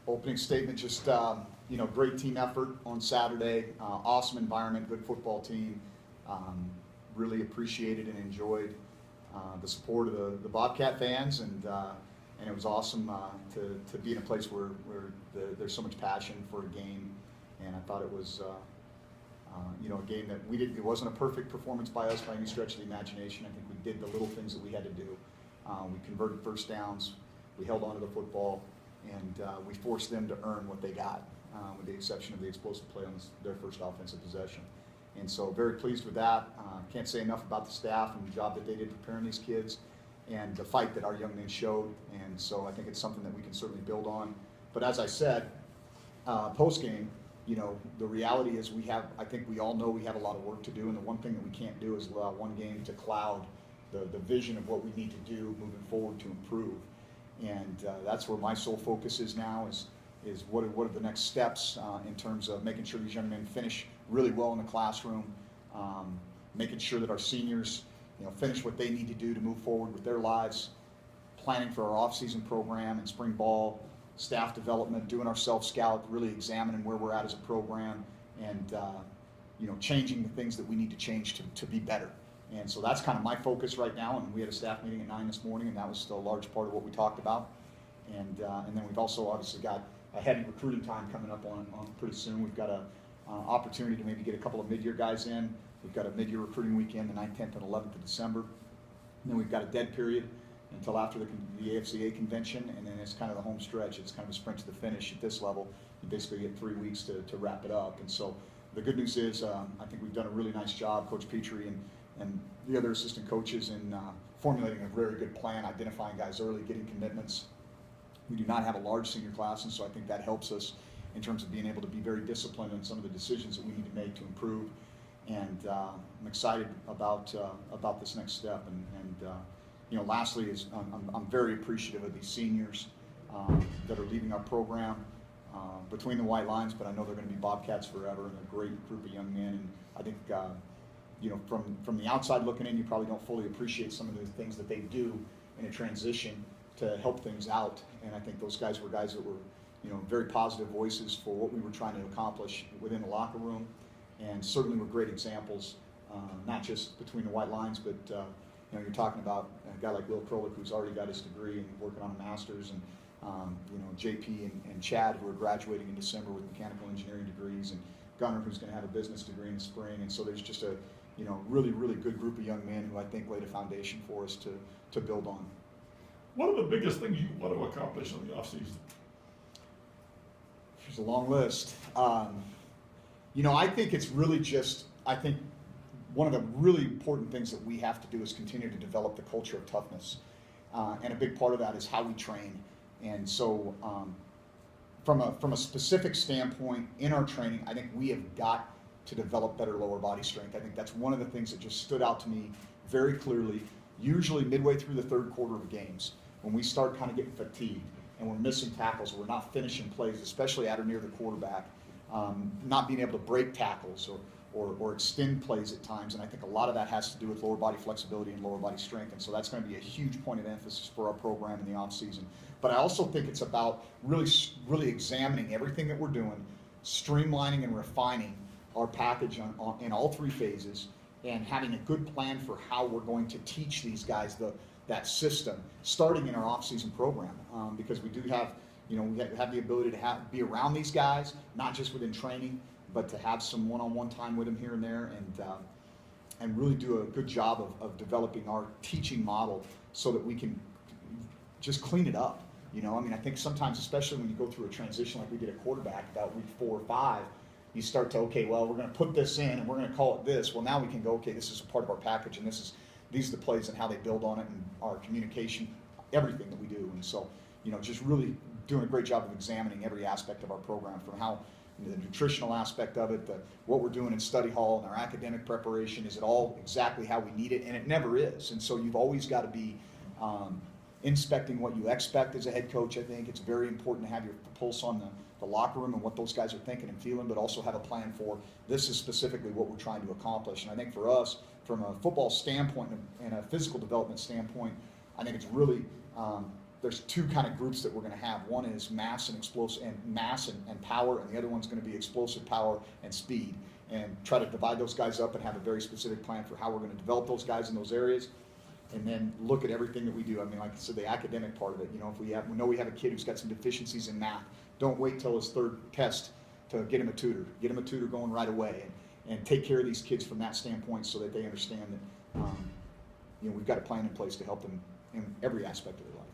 Opening statement, just great team effort on Saturday. Awesome environment, good football team. Really appreciated and enjoyed the support of the Bobcat fans, and it was awesome to be in a place where there's so much passion for a game. And I thought it was a game that we didn't. It wasn't a perfect performance by us by any stretch of the imagination. I think we did the little things that we had to do. We converted first downs. We held on to the football. And we forced them to earn what they got, with the exception of the explosive play on their first offensive possession. And so very pleased with that. Can't say enough about the staff and the job that they did preparing these kids and the fight that our young men showed. And so I think it's something that we can certainly build on. But as I said, post-game, the reality is I think we all know we have a lot of work to do. And the one thing that we can't do is allow one game to cloud the vision of what we need to do moving forward to improve. And that's where my sole focus is now, is what are the next steps in terms of making sure these young men finish really well in the classroom, making sure that our seniors finish what they need to do to move forward with their lives, planning for our off-season program and spring ball, staff development, doing our self-scout, really examining where we're at as a program, and changing the things that we need to change to be better. And so that's kind of my focus right now, and we had a staff meeting at 9 this morning, and that was still a large part of what we talked about. And then we've also obviously got a heavy recruiting time coming up on pretty soon. We've got an opportunity to maybe get a couple of mid-year guys in. We've got a mid-year recruiting weekend, the 9th, 10th, and 11th of December. And then we've got a dead period until after the AFCA convention, and then it's kind of the home stretch. It's kind of a sprint to the finish at this level. You basically get 3 weeks to wrap it up. And so the good news is I think we've done a really nice job, Coach Petrie and the other assistant coaches, in formulating a very good plan, identifying guys early, getting commitments. We do not have a large senior class, and so I think that helps us in terms of being able to be very disciplined in some of the decisions that we need to make to improve. And I'm excited about this next step. And lastly, is I'm very appreciative of these seniors that are leaving our program between the white lines, but I know they're going to be Bobcats forever, and they're a great group of young men. And I think from the outside looking in, you probably don't fully appreciate some of the things that they do in a transition to help things out. And I think those guys were guys that were, very positive voices for what we were trying to accomplish within the locker room, and certainly were great examples, not just between the white lines, but you're talking about a guy like Will Krolik, who's already got his degree and working on a master's, and JP and Chad, who are graduating in December with mechanical engineering degrees, and Gunnar, who's going to have a business degree in the spring. And so there's just a really, really good group of young men who I think laid a foundation for us to build on. What are the biggest things you want to accomplish in the offseason? There's a long list. I think it's really I think one of the really important things that we have to do is continue to develop the culture of toughness. And a big part of that is how we train. And so from a specific standpoint in our training, I think we have got to develop better lower body strength. I think that's one of the things that just stood out to me very clearly, usually midway through the third quarter of games, when we start kind of getting fatigued and we're missing tackles, we're not finishing plays, especially at or near the quarterback, not being able to break tackles or extend plays at times. And I think a lot of that has to do with lower body flexibility and lower body strength. And so that's going to be a huge point of emphasis for our program in the offseason. But I also think it's about really examining everything that we're doing, streamlining and refining our package in all three phases, and having a good plan for how we're going to teach these guys that system, starting in our off-season program, because we do have, we have the ability to be around these guys, not just within training, but to have some one-on-one time with them here and there, and really do a good job of developing our teaching model so that we can just clean it up. I think sometimes, especially when you go through a transition like we did at quarterback about week 4 or 5, you start to, okay, well, we're going to put this in and we're going to call it this. Well, now we can go, okay, this is a part of our package, and these are the plays and how they build on it, and our communication, everything that we do. And so, just really doing a great job of examining every aspect of our program, from how the nutritional aspect of it, what we're doing in study hall and our academic preparation. Is it all exactly how we need it? And it never is. And so you've always got to be inspecting what you expect as a head coach. I think it's very important to have your pulse on the locker room and what those guys are thinking and feeling, but also have a plan for this is specifically what we're trying to accomplish. And I think for us, from a football standpoint and a physical development standpoint, I think it's really there's two kind of groups that we're going to have. One is mass and explosive and mass and power, and the other one's going to be explosive power and speed. And try to divide those guys up and have a very specific plan for how we're going to develop those guys in those areas. And then look at everything that we do. I mean, like I said, the academic part of it. You know, if we know we have a kid who's got some deficiencies in math, don't wait till his third test to get him a tutor. Get him a tutor going right away, and take care of these kids from that standpoint so that they understand that you know, we've got a plan in place to help them in every aspect of their life.